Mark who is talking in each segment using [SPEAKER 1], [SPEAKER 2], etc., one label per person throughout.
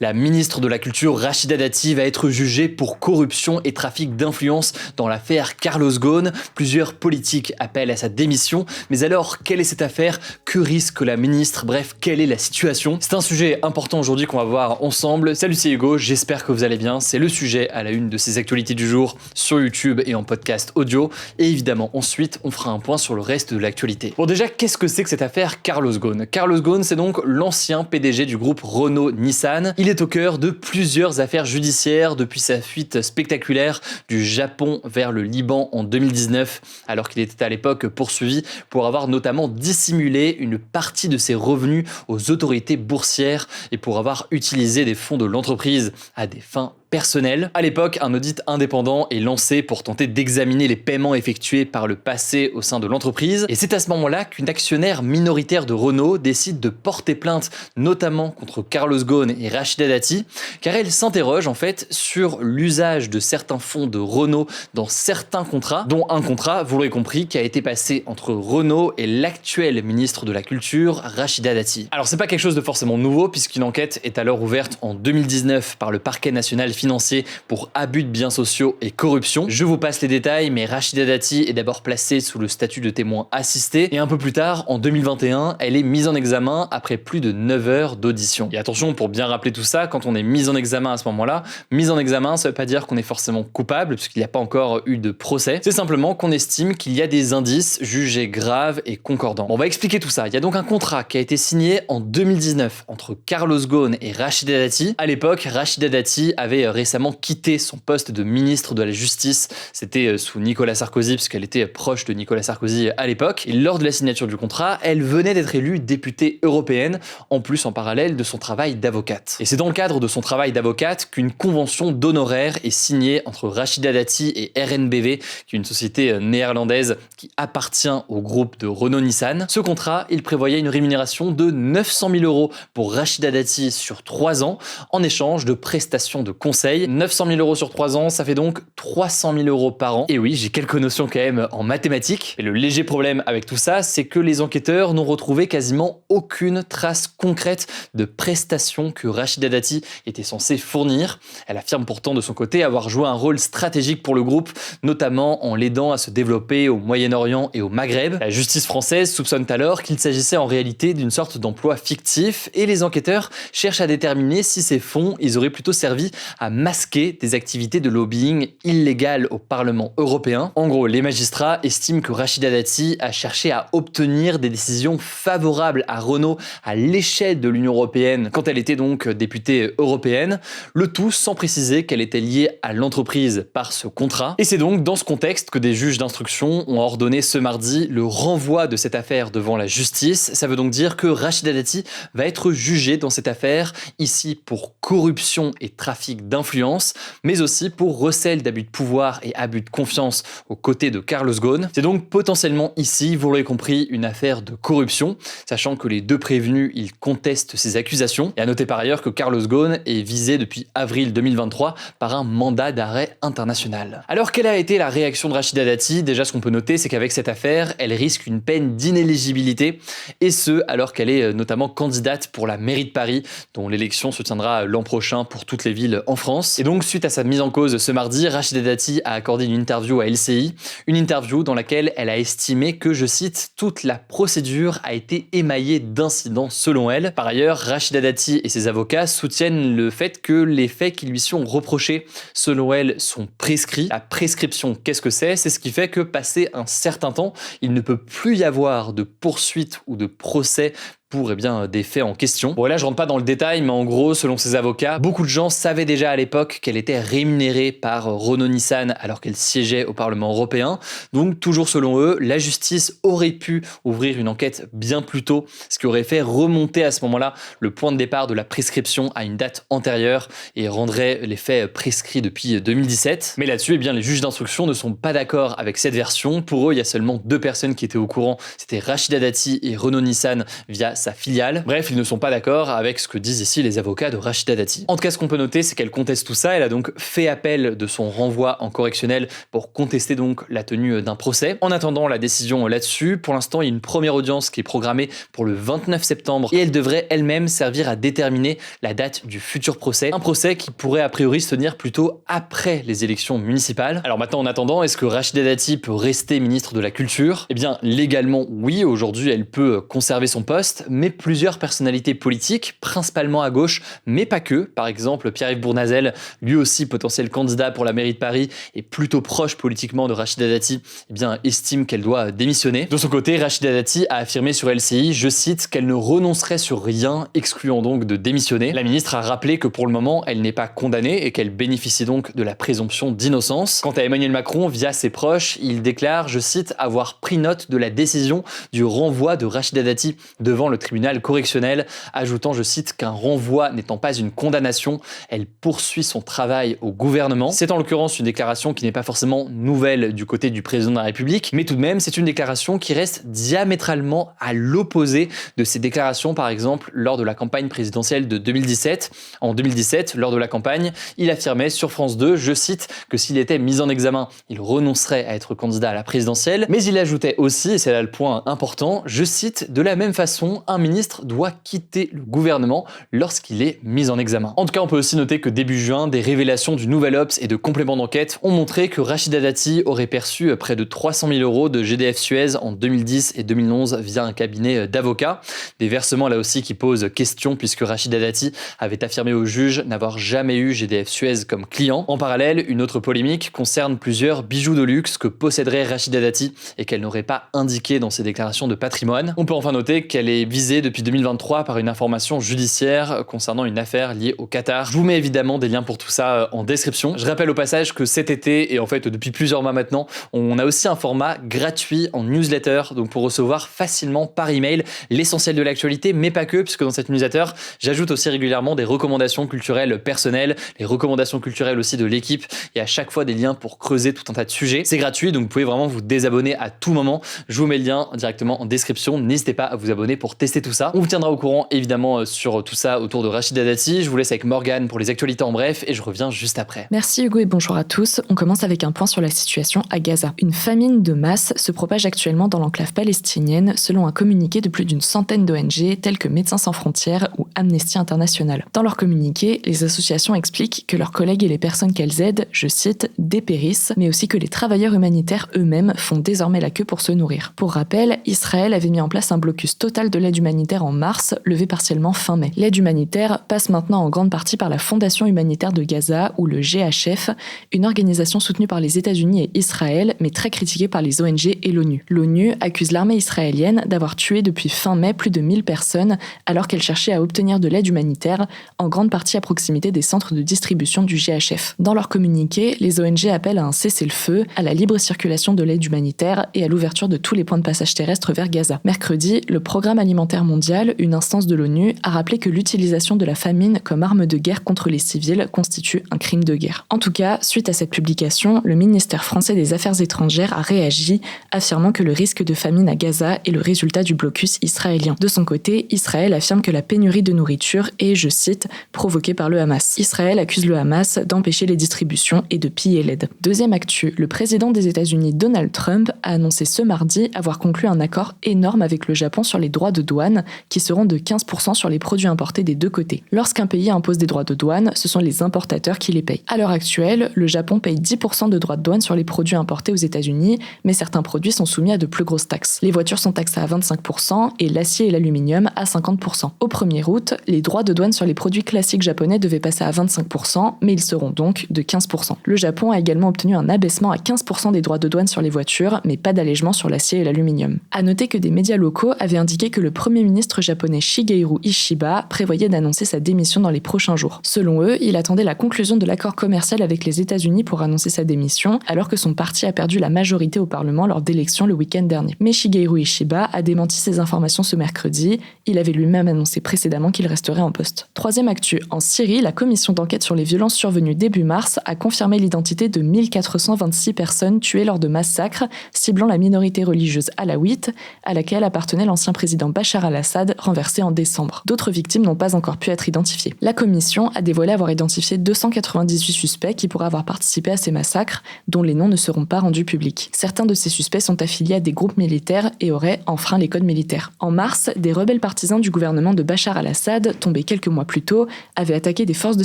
[SPEAKER 1] La ministre de la Culture Rachida Dati va être jugée pour corruption et trafic d'influence dans l'affaire Carlos Ghosn. Plusieurs politiques appellent à sa démission. Mais alors, quelle est cette affaire? Que risque la ministre? Bref, quelle est la situation? C'est un sujet important aujourd'hui qu'on va voir ensemble. Salut, c'est Hugo, j'espère que vous allez bien. C'est le sujet à la une de ces actualités du jour sur YouTube et en podcast audio. Et évidemment, ensuite, on fera un point sur le reste de l'actualité. Bon, déjà, qu'est-ce que c'est que cette affaire Carlos Ghosn? Carlos Ghosn, c'est donc l'ancien PDG du groupe Renault-Nissan. Il est au cœur de plusieurs affaires judiciaires depuis sa fuite spectaculaire du Japon vers le Liban en 2019, alors qu'il était à l'époque poursuivi pour avoir notamment dissimulé une partie de ses revenus aux autorités boursières et pour avoir utilisé des fonds de l'entreprise à des fins personnel. À l'époque, un audit indépendant est lancé pour tenter d'examiner les paiements effectués par le passé au sein de l'entreprise. Et c'est à ce moment-là qu'une actionnaire minoritaire de Renault décide de porter plainte, notamment contre Carlos Ghosn et Rachida Dati, car elle s'interroge en fait sur l'usage de certains fonds de Renault dans certains contrats, dont un contrat, vous l'aurez compris, qui a été passé entre Renault et l'actuel ministre de la Culture, Rachida Dati. Alors c'est pas quelque chose de forcément nouveau, puisqu'une enquête est alors ouverte en 2019 par le parquet national financier pour abus de biens sociaux et corruption. Je vous passe les détails, mais Rachida Dati est d'abord placée sous le statut de témoin assisté et un peu plus tard, en 2021, elle est mise en examen après plus de 9 heures d'audition. Et attention, pour bien rappeler tout ça, quand on est mise en examen à ce moment-là, mise en examen, ça veut pas dire qu'on est forcément coupable, puisqu'il n'y a pas encore eu de procès. C'est simplement qu'on estime qu'il y a des indices jugés graves et concordants. Bon, on va expliquer tout ça. Il y a donc un contrat qui a été signé en 2019 entre Carlos Ghosn et Rachida Dati. À l'époque, Rachida Dati avait récemment quitté son poste de ministre de la Justice. C'était sous Nicolas Sarkozy, puisqu'elle était proche de Nicolas Sarkozy à l'époque. Et lors de la signature du contrat, elle venait d'être élue députée européenne, en plus en parallèle de son travail d'avocate. Et c'est dans le cadre de son travail d'avocate qu'une convention d'honoraires est signée entre Rachida Dati et RNBV, qui est une société néerlandaise qui appartient au groupe de Renault-Nissan. Ce contrat, il prévoyait une rémunération de 900 000 € pour Rachida Dati sur 3 ans, en échange de prestations de conseil. 900 000 € sur 3 ans, ça fait donc 300 000 € par an. Et oui, j'ai quelques notions quand même en mathématiques. Et le léger problème avec tout ça, c'est que les enquêteurs n'ont retrouvé quasiment aucune trace concrète de prestations que Rachida Dati était censée fournir. Elle affirme pourtant de son côté avoir joué un rôle stratégique pour le groupe, notamment en l'aidant à se développer au Moyen-Orient et au Maghreb. La justice française soupçonne alors qu'il s'agissait en réalité d'une sorte d'emploi fictif et les enquêteurs cherchent à déterminer si ces fonds, ils auraient plutôt servi à masquer des activités de lobbying illégales au Parlement européen. En gros, les magistrats estiment que Rachida Dati a cherché à obtenir des décisions favorables à Renault à l'échelle de l'Union européenne quand elle était donc députée européenne, le tout sans préciser qu'elle était liée à l'entreprise par ce contrat. Et c'est donc dans ce contexte que des juges d'instruction ont ordonné ce mardi le renvoi de cette affaire devant la justice. Ça veut donc dire que Rachida Dati va être jugée dans cette affaire, ici pour corruption et trafic d'influence, mais aussi pour recel d'abus de pouvoir et abus de confiance aux côtés de Carlos Ghosn. C'est donc potentiellement ici, vous l'aurez compris, une affaire de corruption, sachant que les deux prévenus, ils contestent ces accusations. Et à noter par ailleurs que Carlos Ghosn est visé depuis avril 2023 par un mandat d'arrêt international. Alors quelle a été la réaction de Rachida Dati? Déjà, ce qu'on peut noter, c'est qu'avec cette affaire, elle risque une peine d'inéligibilité, et ce, alors qu'elle est notamment candidate pour la mairie de Paris, dont l'élection se tiendra l'an prochain pour toutes les villes en France. Et donc, suite à sa mise en cause ce mardi, Rachida Dati a accordé une interview à LCI, une interview dans laquelle elle a estimé que, je cite, toute la procédure a été émaillée d'incidents selon elle. Par ailleurs, Rachida Dati et ses avocats soutiennent le fait que les faits qui lui sont reprochés, selon elle, sont prescrits. La prescription, qu'est-ce que c'est? C'est ce qui fait que, passé un certain temps, il ne peut plus y avoir de poursuite ou de procès pour des faits en question. Bon, là, je rentre pas dans le détail, mais en gros, selon ses avocats, beaucoup de gens savaient déjà à l'époque qu'elle était rémunérée par Renault-Nissan alors qu'elle siégeait au Parlement européen. Donc, toujours selon eux, la justice aurait pu ouvrir une enquête bien plus tôt, ce qui aurait fait remonter à ce moment-là le point de départ de la prescription à une date antérieure et rendrait les faits prescrits depuis 2017. Mais là-dessus, les juges d'instruction ne sont pas d'accord avec cette version. Pour eux, il y a seulement 2 personnes qui étaient au courant. C'était Rachida Dati et Renault-Nissan via sa filiale. Bref, ils ne sont pas d'accord avec ce que disent ici les avocats de Rachida Dati. En tout cas, ce qu'on peut noter, c'est qu'elle conteste tout ça. Elle a donc fait appel de son renvoi en correctionnel pour contester donc la tenue d'un procès. En attendant la décision là-dessus, pour l'instant, il y a une première audience qui est programmée pour le 29 septembre et elle devrait elle-même servir à déterminer la date du futur procès. Un procès qui pourrait a priori se tenir plutôt après les élections municipales. Alors maintenant, en attendant, est-ce que Rachida Dati peut rester ministre de la Culture? Eh bien, légalement, oui. Aujourd'hui, elle peut conserver son poste, mais plusieurs personnalités politiques, principalement à gauche, mais pas que. Par exemple, Pierre-Yves Bournazel, lui aussi potentiel candidat pour la mairie de Paris et plutôt proche politiquement de Rachida Dati, eh bien, estime qu'elle doit démissionner. De son côté, Rachida Dati a affirmé sur LCI, je cite, qu'elle ne renoncerait sur rien, excluant donc de démissionner. La ministre a rappelé que pour le moment, elle n'est pas condamnée et qu'elle bénéficie donc de la présomption d'innocence. Quant à Emmanuel Macron, via ses proches, il déclare, je cite, avoir pris note de la décision du renvoi de Rachida Dati devant le tribunal correctionnel, ajoutant, je cite, qu'un renvoi n'étant pas une condamnation, elle poursuit son travail au gouvernement. C'est en l'occurrence une déclaration qui n'est pas forcément nouvelle du côté du président de la République, mais tout de même, c'est une déclaration qui reste diamétralement à l'opposé de ses déclarations, par exemple, lors de la campagne présidentielle de 2017. En 2017, lors de la campagne, il affirmait sur France 2, je cite, que s'il était mis en examen, il renoncerait à être candidat à la présidentielle, mais il ajoutait aussi, et c'est là le point important, je cite, de la même façon, un ministre doit quitter le gouvernement lorsqu'il est mis en examen. En tout cas, on peut aussi noter que début juin, des révélations du Nouvel Obs et de compléments d'enquête ont montré que Rachida Dati aurait perçu près de 300 000 € de GDF Suez en 2010 et 2011 via un cabinet d'avocats. Des versements là aussi qui posent question puisque Rachida Dati avait affirmé au juge n'avoir jamais eu GDF Suez comme client. En parallèle, une autre polémique concerne plusieurs bijoux de luxe que posséderait Rachida Dati et qu'elle n'aurait pas indiqué dans ses déclarations de patrimoine. On peut enfin noter qu'elle est visée depuis 2023 par une information judiciaire concernant une affaire liée au Qatar. Je vous mets évidemment des liens pour tout ça en description. Je rappelle au passage que cet été, et en fait depuis plusieurs mois maintenant, on a aussi un format gratuit en newsletter, donc pour recevoir facilement par email l'essentiel de l'actualité, mais pas que, puisque dans cette newsletter, j'ajoute aussi régulièrement des recommandations culturelles personnelles, les recommandations culturelles aussi de l'équipe, et à chaque fois des liens pour creuser tout un tas de sujets. C'est gratuit, donc vous pouvez vraiment vous désabonner à tout moment. Je vous mets le lien directement en description. N'hésitez pas à vous abonner pour tester tout ça. On vous tiendra au courant évidemment sur tout ça autour de Rachida Dati. Je vous laisse avec Morgane pour les actualités en bref et je reviens juste après.
[SPEAKER 2] Merci Hugo et bonjour à tous. On commence avec un point sur la situation à Gaza. Une famine de masse se propage actuellement dans l'enclave palestinienne selon un communiqué de plus d'une centaine d'ONG telles que Médecins sans frontières ou Amnesty International. Dans leur communiqué, les associations expliquent que leurs collègues et les personnes qu'elles aident, je cite, dépérissent, mais aussi que les travailleurs humanitaires eux-mêmes font désormais la queue pour se nourrir. Pour rappel, Israël avait mis en place un blocus total de l'aide humanitaire en mars, levé partiellement fin mai. L'aide humanitaire passe maintenant en grande partie par la Fondation humanitaire de Gaza, ou le GHF, une organisation soutenue par les États-Unis et Israël, mais très critiquée par les ONG et l'ONU. L'ONU accuse l'armée israélienne d'avoir tué depuis fin mai plus de 1000 personnes, alors qu'elle cherchait à obtenir de l'aide humanitaire, en grande partie à proximité des centres de distribution du GHF. Dans leur communiqué, les ONG appellent à un cessez-le-feu, à la libre circulation de l'aide humanitaire et à l'ouverture de tous les points de passage terrestre vers Gaza. Mercredi, le Programme alimentaire mondial, une instance de l'ONU, a rappelé que l'utilisation de la famine comme arme de guerre contre les civils constitue un crime de guerre. En tout cas, suite à cette publication, le ministère français des Affaires étrangères a réagi, affirmant que le risque de famine à Gaza est le résultat du blocus israélien. De son côté, Israël affirme que la pénurie de nourriture est, je cite, provoquée par le Hamas. Israël accuse le Hamas d'empêcher les distributions et de piller l'aide. Deuxième actu, le président des États-Unis Donald Trump a annoncé ce mardi avoir conclu un accord énorme avec le Japon sur les droits de douane, qui seront de 15% sur les produits importés des deux côtés. Lorsqu'un pays impose des droits de douane, ce sont les importateurs qui les payent. À l'heure actuelle, le Japon paye 10% de droits de douane sur les produits importés aux États-Unis, mais certains produits sont soumis à de plus grosses taxes. Les voitures sont taxées à 25% et l'acier et l'aluminium à 50%. Au 1er août, les droits de douane sur les produits classiques japonais devaient passer à 25%, mais ils seront donc de 15%. Le Japon a également obtenu un abaissement à 15% des droits de douane sur les voitures, mais pas d'allègement sur l'acier et l'aluminium. À noter que des médias locaux avaient indiqué que le Premier ministre japonais Shigeru Ishiba prévoyait d'annoncer sa démission dans les prochains jours. Selon eux, il attendait la conclusion de l'accord commercial avec les États-Unis pour annoncer sa démission, alors que son parti a perdu la majorité au Parlement lors d'élections le week-end dernier. Mais Shigeru Ishiba a démenti ces informations ce mercredi. Il avait lui-même annoncé précédemment qu'il resterait en poste. Troisième actu, en Syrie, la commission d'enquête sur les violences survenues début mars a confirmé l'identité de 1426 personnes tuées lors de massacres ciblant la minorité religieuse alaouite, à laquelle appartenait l'ancien président Bachar Bachar al-Assad renversé en décembre. D'autres victimes n'ont pas encore pu être identifiées. La commission a dévoilé avoir identifié 298 suspects qui pourraient avoir participé à ces massacres, dont les noms ne seront pas rendus publics. Certains de ces suspects sont affiliés à des groupes militaires et auraient enfreint les codes militaires. En mars, des rebelles partisans du gouvernement de Bachar al-Assad, tombés quelques mois plus tôt, avaient attaqué des forces de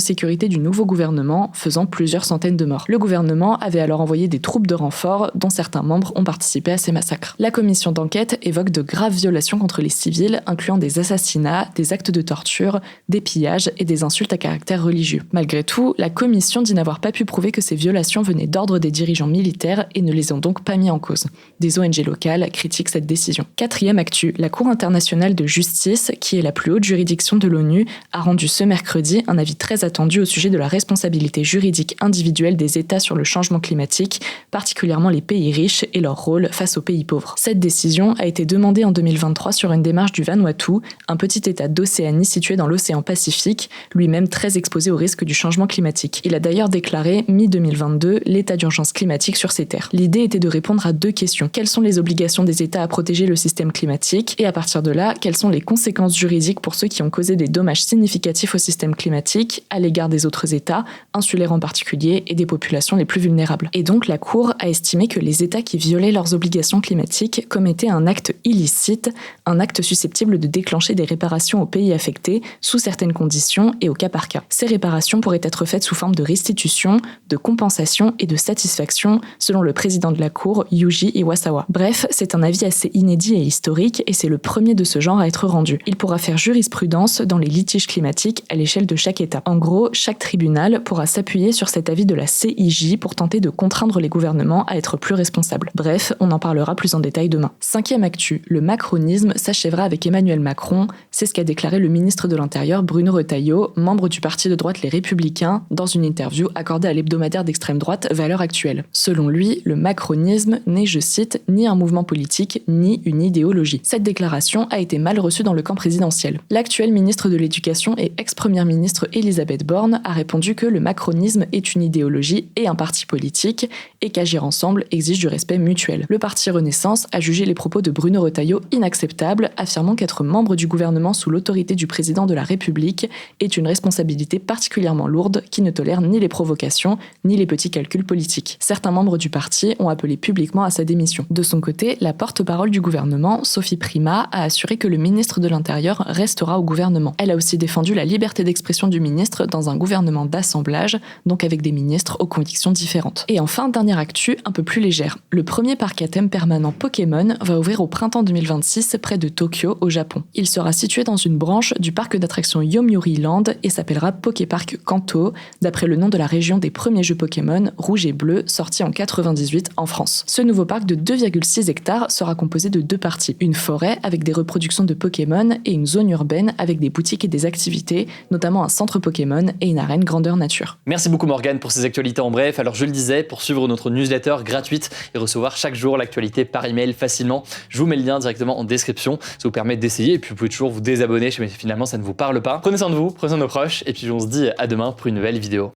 [SPEAKER 2] sécurité du nouveau gouvernement, faisant plusieurs centaines de morts. Le gouvernement avait alors envoyé des troupes de renfort, dont certains membres ont participé à ces massacres. La commission d'enquête évoque de graves violations contre les civils, incluant des assassinats, des actes de torture, des pillages et des insultes à caractère religieux. Malgré tout, la commission dit n'avoir pas pu prouver que ces violations venaient d'ordre des dirigeants militaires et ne les ont donc pas mis en cause. Des ONG locales critiquent cette décision. Quatrième actu, la Cour internationale de justice, qui est la plus haute juridiction de l'ONU, a rendu ce mercredi un avis très attendu au sujet de la responsabilité juridique individuelle des États sur le changement climatique, particulièrement les pays riches et leur rôle face aux pays pauvres. Cette décision a été demandée en 2023 sur une démarche du Vanuatu, un petit État d'Océanie situé dans l'océan Pacifique, lui-même très exposé au risque du changement climatique. Il a d'ailleurs déclaré mi-2022 l'état d'urgence climatique sur ces terres. L'idée était de répondre à deux questions. Quelles sont les obligations des États à protéger le système climatique? Et à partir de là, quelles sont les conséquences juridiques pour ceux qui ont causé des dommages significatifs au système climatique à l'égard des autres États, insulaires en particulier, et des populations les plus vulnérables? Et donc la Cour a estimé que les États qui violaient leurs obligations climatiques commettaient un acte illicite, un acte susceptible de déclencher des réparations aux pays affectés sous certaines conditions et au cas par cas. Ces réparations pourraient être faites sous forme de restitution, de compensation et de satisfaction, selon le président de la Cour, Yuji Iwasawa. Bref, c'est un avis assez inédit et historique, et c'est le premier de ce genre à être rendu. Il pourra faire jurisprudence dans les litiges climatiques à l'échelle de chaque État. En gros, chaque tribunal pourra s'appuyer sur cet avis de la CIJ pour tenter de contraindre les gouvernements à être plus responsables. Bref, on en parlera plus en détail demain. Cinquième actu, le macronisme s'achèvera avec Emmanuel Macron, c'est ce qu'a déclaré le ministre de l'Intérieur Bruno Retailleau, membre du parti de droite Les Républicains, dans une interview accordée à l'hebdomadaire d'extrême droite Valeurs Actuelles. Selon lui, le macronisme n'est, je cite, ni un mouvement politique, ni une idéologie. Cette déclaration a été mal reçue dans le camp présidentiel. L'actuel ministre de l'Éducation et ex-première ministre Elisabeth Borne a répondu que le macronisme est une idéologie et un parti politique, et qu'agir ensemble exige du respect mutuel. Le parti Renaissance a jugé les propos de Bruno Retailleau inacceptables, affirmant qu'être membre du gouvernement sous l'autorité du président de la République est une responsabilité particulièrement lourde qui ne tolère ni les provocations, ni les petits calculs politiques. Certains membres du parti ont appelé publiquement à sa démission. De son côté, la porte-parole du gouvernement, Sophie Primas, a assuré que le ministre de l'Intérieur restera au gouvernement. Elle a aussi défendu la liberté d'expression du ministre dans un gouvernement d'assemblage, donc avec des ministres aux convictions différentes. Et enfin, dernière actu, un peu plus légère. Le premier parc à thème permanent Pokémon va ouvrir au printemps 2026 près de Tokyo, au Japon. Il sera situé dans une branche du parc d'attractions Yomiuri Land et s'appellera Poképark Kanto, d'après le nom de la région des premiers jeux Pokémon, rouge et bleu, sortis en 98 en France. Ce nouveau parc de 2,6 hectares sera composé de deux parties. Une forêt avec des reproductions de Pokémon et une zone urbaine avec des boutiques et des activités, notamment un centre Pokémon et une arène grandeur nature.
[SPEAKER 1] Merci beaucoup Morgane pour ces actualités en bref. Alors je le disais, pour suivre notre newsletter gratuite et recevoir chaque jour l'actualité par email facilement, je vous mets le lien directement en description. Ça vous permet d'essayer et puis vous pouvez toujours vous désabonner si finalement ça ne vous parle pas. Prenez soin de vous, prenez soin de nos proches et puis on se dit à demain pour une nouvelle vidéo.